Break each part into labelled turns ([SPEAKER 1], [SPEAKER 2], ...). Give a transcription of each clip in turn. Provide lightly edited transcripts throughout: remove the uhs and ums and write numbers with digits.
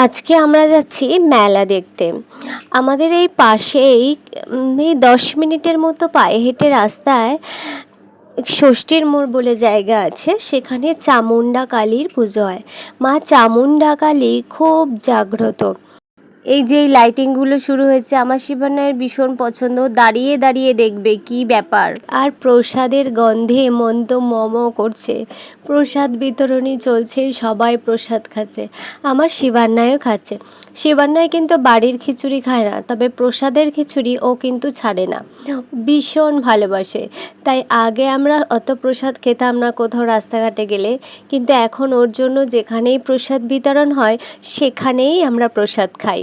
[SPEAKER 1] আজকে আমরা যাচ্ছি মেলা দেখতে। আমাদের এই পাশেই এই 10 মিনিটের মতো পায়ে হেঁটে রাস্তায় ষষ্ঠীর মোড় বলে জায়গা আছে, সেখানে চামুণ্ডা কালীর পুজো হয়। মা চামুণ্ডা কালী খুব জাগ্রত। এই যে লাইটিংগুলো শুরু হয়েছে, আমার শিবানায়ের ভীষণ পছন্দ। দাঁড়িয়ে দাঁড়িয়ে দেখবে কি ব্যাপার। আর প্রসাদের গন্ধে মন তো মম করছে। প্রসাদ বিতরণী চলছে, সবাই প্রসাদ খাচ্ছে। আমার শিবান্যায়ও খাচ্ছে। শিবান্যায় কিন্তু বাড়ির খিচুড়ি খায় না, তবে প্রসাদের খিচুড়ি ও কিন্তু ছাড়ে না, ভীষণ ভালোবাসে। তাই আগে আমরা অত প্রসাদ খেতাম না কোথাও রাস্তাঘাটে গেলে, কিন্তু এখন ওর জন্য যেখানেই প্রসাদ বিতরণ হয় সেখানেই আমরা প্রসাদ খাই।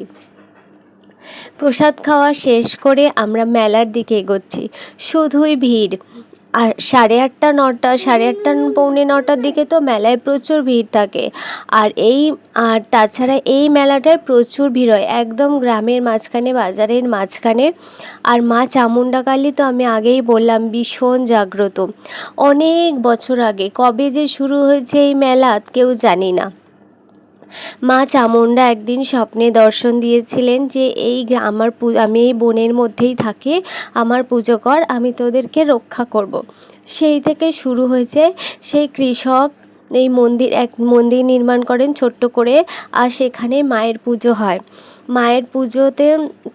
[SPEAKER 1] প্রসাদ খাওয়া শেষ করে আমরা মেলার দিকে এগোচ্ছি। শুধুই ভিড়। আর 8:30 9টা, 8:30 পৌনে 9টার দিকে তো মেলায় প্রচুর ভিড় থাকে। আর তাছাড়া এই মেলাটায় প্রচুর ভিড় হয় একদম গ্রামের মাঝখানে, বাজারের মাঝখানে। আর মা চামুণ্ডা কালী তো আমি আগেই বললাম ভীষণ জাগ্রত। অনেক বছর আগে, কবে যে শুরু হয়েছে এই মেলা কেউ জানি না। মা চামুণ্ডা একদিন স্বপ্নে দর্শন দিয়েছিলেন যে আমি এই বনের মধ্যেই থাকি, আমার পুজো কর, আমি তোদেরকে রক্ষা করব। সেই থেকে শুরু হয়েছে। সেই কৃষক এই মন্দির নির্মাণ করেন ছোট্ট করে, আর সেখানে মায়ের পুজো হয়। মায়ের পুজোতে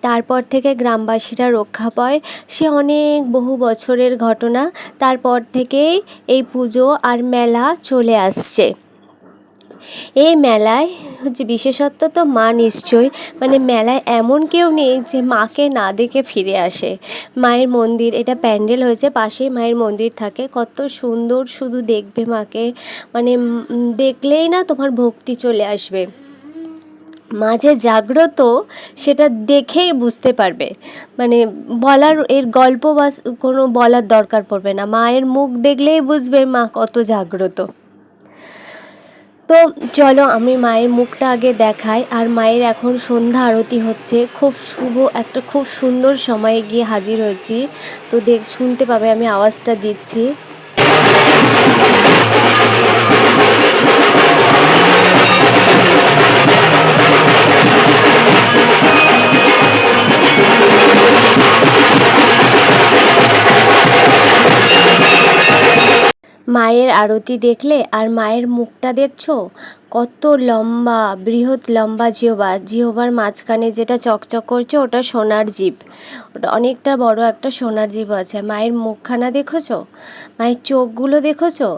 [SPEAKER 1] তারপর থেকে গ্রামবাসীরা রক্ষা পায়। সে অনেক বহু বছরের ঘটনা। তারপর থেকেই এই পুজো আর মেলা চলে আসছে। এই মেলায় হচ্ছে বিশেষত্ব তো মা নিশ্চয়ই, মানে মেলায় এমন কেউ নেই যে মাকে না দেখে ফিরে আসে। মায়ের মন্দির, এটা প্যান্ডেল হয়েছে, পাশেই মায়ের মন্দির থাকে, কত সুন্দর, শুধু দেখবে মাকে, মানে দেখলেই না তোমার ভক্তি চলে আসবে। মা যে জাগ্রত সেটা দেখেই বুঝতে পারবে, মানে এর গল্প বা কোনো বলার দরকার পড়বে না, মায়ের মুখ দেখলেই বুঝবে মা কত জাগ্রত। তো চলো আমি মায়ের মুখটা আগে দেখাই। আর মায়ের এখন সন্ধ্যা আরতি হচ্ছে, খুব খুব সুন্দর সময়ে গিয়ে হাজির হয়েছি। তো শুনতে পাবে, আমি আওয়াজটা দিচ্ছি। মায়ের আরতি দেখলে আর মায়ের মুখটা দেখছো, কত লম্বা, বৃহৎ লম্বা জিহ্বার মাঝখানে যেটা চকচক করছে ওটা সোনার জিভ, ওটা অনেকটা বড় একটা সোনার জিভ আছে। মায়ের মুখখানা দেখেছো, মায়ের চোখগুলো দেখেছো,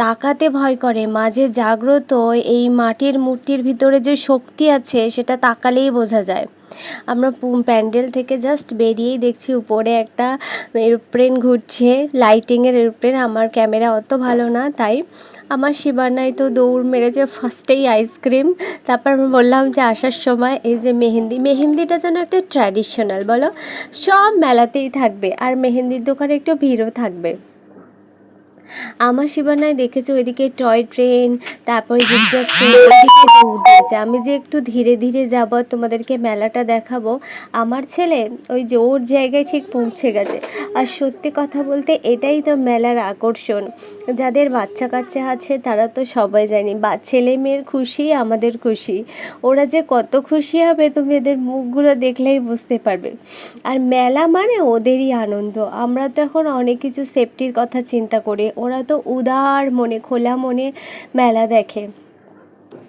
[SPEAKER 1] তাকাতে ভয় করে। মা যে জাগ্রত, এই মাটির মূর্তির ভিতরে যে শক্তি আছে সেটা তাকালেই বোঝা যায়। আমরা প্যান্ডেল থেকে জাস্ট বেরিয়েই দেখছি উপরে একটা এরোপ্লেন ঘুরছে, লাইটিংয়ের এরোপ্লেন। আমার ক্যামেরা অত ভালো না, তাই আমার শিবানাই তো দৌড় মেরেছে, ফার্স্টেই আইসক্রিম। তারপর আমি বললাম যে আসার সময় এই যে মেহেন্দিটা যেন একটা ট্র্যাডিশনাল, বলো, সব মেলাতেই থাকবে, আর মেহেন্দির দোকানে একটু ভিড়ও থাকবে। আমার শিবানায় দেখেছো ওইদিকে টয় ট্রেন, তারপরে জিগজ্যাগ ট্রেন, ওইদিকে দৌড় দিয়েছে। আমি যে একটু ধীরে ধীরে যাব, তোমাদেরকে মেলাটা দেখাবো। আমার ছেলে ওই যে ওর জায়গায় ঠিক পৌঁছে গেছে। আর সত্যি কথা বলতে এটাই তো মেলার আকর্ষণ। যাদের বাচ্চা কাচ্চা আছে তারা তো সবাই জানি, ছেলে মেয়ের খুশি আমাদের খুশি। ওরা যে কত খুশি হবে তুমি এদের মুখগুলো দেখলেই বুঝতে পারবে। আর মেলা মানে ওদেরই আনন্দ। আমরা তো এখন অনেক কিছু সেফটির কথা চিন্তা করি, ওরা তো উদার মনে, খোলা মনে মেলা দেখে।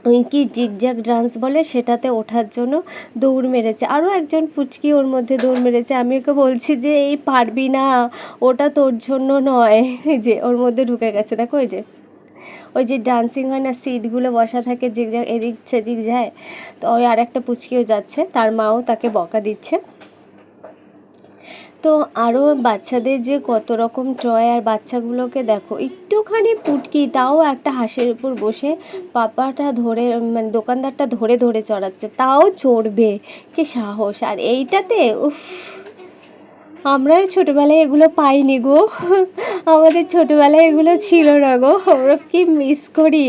[SPEAKER 1] ওই কি জিগজ্যাগ ডান্স বলে, সেটাতে ওঠার জন্য দৌড় মেরেছে। আরও একজন পুচকি ওর মধ্যে দৌড় মেরেছে। আমি ওকে বলছি যে এই পারবি না, ওটা তোর জন্য নয়। যে ওর মধ্যে ঢুকে গেছে, দেখো ওই যে ডান্সিং হয় না, সিটগুলো বসা থাকে, জিগজ্যাগ এদিক সেদিক যায়। তো ওই আর একটা পুচকিও যাচ্ছে, তার মাও তাকে বকা দিচ্ছে। তো আরও বাচ্চাদের যে কত রকম টয়, আর বাচ্চাগুলোকে দেখো একটুখানি পুটকি, তাও একটা হাঁসের উপর বসে পাপাটা ধরে, মানে দোকানদারটা ধরে ধরে চড়াচ্ছে, তাও চড়বে, কি সাহস। আর এইটাতে উফ, আমরাও ছোটোবেলায় এগুলো পাইনি গো। আমাদের ছোটোবেলায় এগুলো ছিল না গো, আমরা কি মিস করি।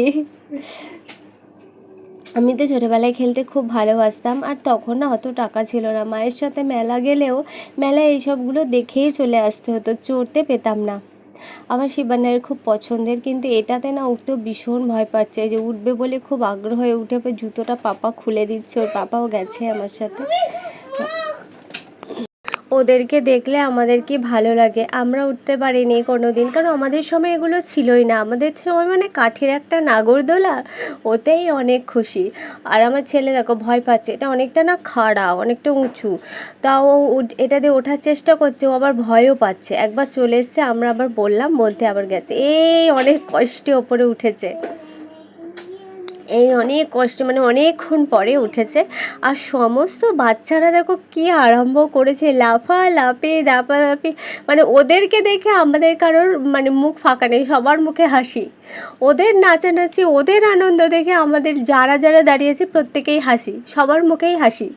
[SPEAKER 1] আমি তো ছোটোবেলায় খেলতে খুব ভালোবাসতাম, আর তখন না অত টাকা ছিল না। মায়ের সাথে মেলা গেলেও মেলায় এইসবগুলো দেখেই চলে আসতে হতো, চড়তে পেতাম না। আমার শিবানের খুব পছন্দের, কিন্তু এটাতে না উঠতেও ভীষণ ভয় পাচ্ছে। এই যে উঠবে বলে খুব আগ্রহ হয়ে উঠে জুতোটা পাপা খুলে দিচ্ছে, ওর পাপাও গেছে আমার সাথে। ওদেরকে দেখলে আমাদের কি ভালো লাগে। আমরা উঠতে পারিনি কোনো দিন, কারণ আমাদের সময় এগুলো ছিলই না। আমাদের সময় মানে কাঠের একটা নাগরদোলা, ওতেই অনেক খুশি। আর আমার ছেলে দেখো ভয় পাচ্ছে, এটা অনেকটা না খাড়া, অনেকটা উঁচু, তাও এটা দিয়ে ওঠার চেষ্টা করছে, ও আবার ভয়ও পাচ্ছে। একবার চলে এসছে, আমরা আবার বললাম, বলতে আবার গেছে। এই অনেক কষ্টে ওপরে উঠেছে, এই অনেক কষ্ট, মানে অনেকক্ষণ পরে উঠেছে। আর সমস্ত বাচ্চারা দেখো কি আরম্ভ করেছে, লাফালাফি দাপাদাপি, মানে ওদেরকে দেখে আমাদের কারোর মানে মুখ ফাঁকা নেই, সবার মুখে হাসি। ওদের নাচানাচি, ওদের আনন্দ দেখে আমাদের যারা যারা দাঁড়িয়েছে প্রত্যেকেই হাসি, সবার মুখেই হাসি।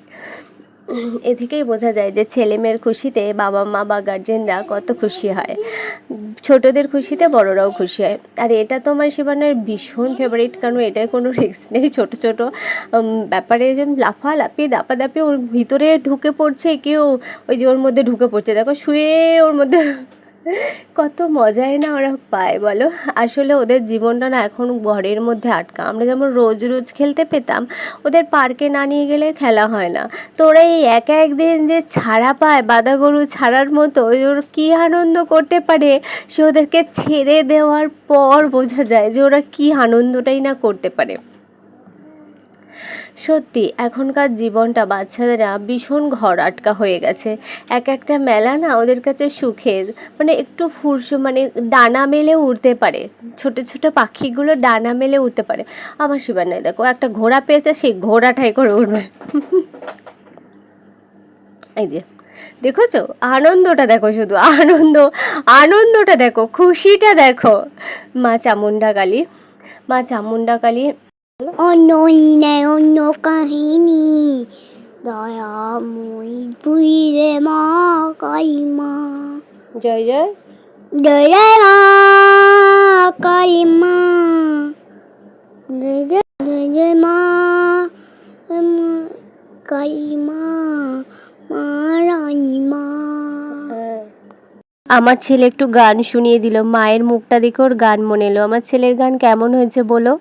[SPEAKER 1] এ থেকেই বোঝা যায় যে ছেলে মেয়ের খুশিতে বাবা মা বা গার্জেনরা কত খুশি হয়, ছোটদের খুশিতে বড়রাও খুশি হয়। আর এটা তো আমার শিবানের ভীষণ ফেভারিট, কারণ এটায় কোনো রিস্ক নেই। ছোটো ছোটো ব্যাপারে যেন লাফালাফি দাপাদাপি, ওর ভিতরে ঢুকে পড়ছে কেউ, ওই যে ওর মধ্যে ঢুকে পড়ছে, দেখো শুয়ে ওর মধ্যে কত মজাই না ওরা পায় বলো। আসলে ওদের জীবনটা না এখন ঘরের মধ্যে আটকা। আমরা যেমন রোজ রোজ খেলতে পেতাম, ওদের পার্কে না নিয়ে গেলে খেলা হয় না। তো ওরা এই এক একদিন যে ছাড়া পায়, বাঁধা গরু ছাড়ার মতো, ওর কী আনন্দ করতে পারে, সে ওদেরকে ছেড়ে দেওয়ার পর বোঝা যায় যে ওরা কী আনন্দটাই না করতে পারে। সত্যি এখনকার জীবনটা বাচ্চাদেরা ভীষণ ঘর আটকা হয়ে গেছে। এক একটা মেলা না ওদের কাছে সুখের, মানে একটু মানে ডানা মেলে উড়তে পারে, ছোট ছোট পাখিগুলো ডানা মেলে উঠতে পারে। আমার শিবানায় দেখো একটা ঘোড়া পেয়েছে, সেই ঘোড়াটাই করে উঠবে। এই যে দেখেছো আনন্দটা দেখো, শুধু আনন্দটা দেখো, খুশিটা দেখো। মা চামুন্ডা কালী, মা চামুন্ডা কালী
[SPEAKER 2] অন্য অন্য কাহিনী দয়াময়ী বুঝে মা কালিমা।
[SPEAKER 1] জয় জয়
[SPEAKER 2] জয় জয় মা কালিমা, জয় জয় জয় জয় মা কালিমা, মা রানীমা।
[SPEAKER 1] আমার ছেলে একটু গান শুনিয়ে দিল, মায়ের মুখটা দেখে ওর গান মনে এলো। আমার ছেলের গান কেমন হয়েছে বলো।